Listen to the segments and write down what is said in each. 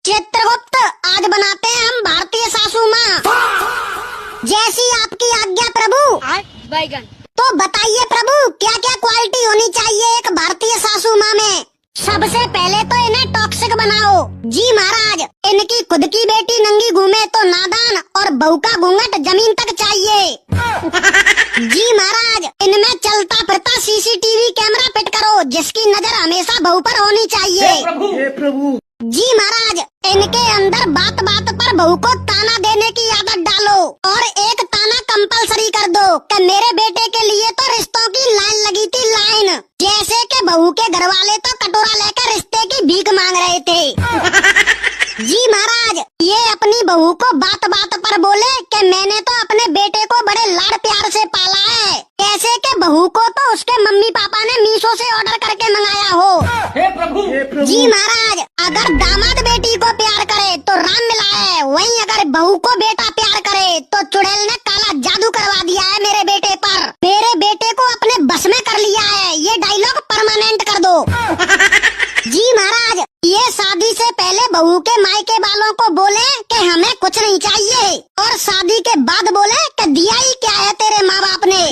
चित्रगुप्त, आज बनाते हैं हम भारतीय सासू माँ। जैसी आपकी आज्ञा प्रभु। बैगन। तो बताइए प्रभु, क्या क्या क्वालिटी होनी चाहिए एक भारतीय सासू माँ में? सबसे पहले तो इन्हें टॉक्सिक बनाओ। जी महाराज, इनकी खुद की बेटी नंगी घूमे तो नादान और बहू का घूंघट जमीन तक चाहिए। जी महाराज, इनमें चलता फिरता सीसीटीवी कैमरा फिट करो, जिसकी नजर हमेशा बहू पर होनी चाहिए। हे प्रभु। जी महाराज, इनके अंदर बात बात पर बहू को ताना देने की आदत डालो और एक ताना कंपलसरी कर दो कि मेरे बेटे के लिए तो रिश्तों की लाइन लगी थी, लाइन। जैसे कि बहू के घर वाले तो कटोरा लेकर रिश्ते की भीख मांग रहे थे। जी महाराज, ये अपनी बहू को बात बात पर बोले कि मैंने तो अपने बेटे को बड़े लाड प्यार से पाला है, ऐसे के बहू को तो उसके मम्मी पापा ने मीशो से ऑर्डर करके मंगाया हो। हे प्रभु। जी महाराज, अगर दामाद बेटी को प्यार करे तो राम मिला है, वहीं अगर बहू को बेटा प्यार करे तो चुड़ैल ने काला जादू करवा दिया है मेरे बेटे पर। मेरे बेटे को अपने बस में कर लिया है, ये डायलॉग परमानेंट कर दो। जी महाराज, ये शादी से पहले बहू के मायके वालों को बोले कि हमें कुछ नहीं चाहिए, और शादी के बाद बोले कि दिया ही क्या है तेरे माँ बाप ने।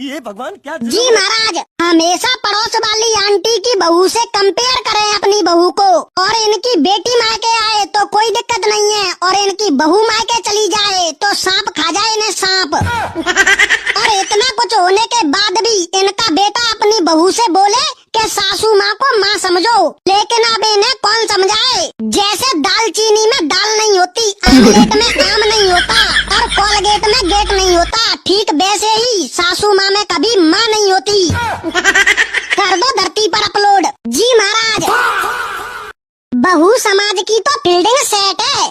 ये भगवान क्या। जी महाराज, हमेशा पड़ोस वाली आंटी की बहू से कंपेयर करें अपनी बहू को, और इनकी बेटी मायके आए तो कोई दिक्कत नहीं है, और इनकी बहू मायके चली जाए तो सांप खा जाए इन्हें, सांप। और इतना कुछ होने के बाद भी इनका बेटा अपनी बहू से बोले कि सासू माँ को माँ समझो, लेकिन अब इन्हें कौन समझाए। जैसे दालचीनी में दाल नहीं होती, आमलेट में आम नहीं होता, और कोलगेट में गेट नहीं होता, ठीक वैसे ही सासू माँ में कभी माँ नहीं होती। कर दो धरती पर अपलोड। जी महाराज, बहू समाज की तो फील्डिंग सेट है।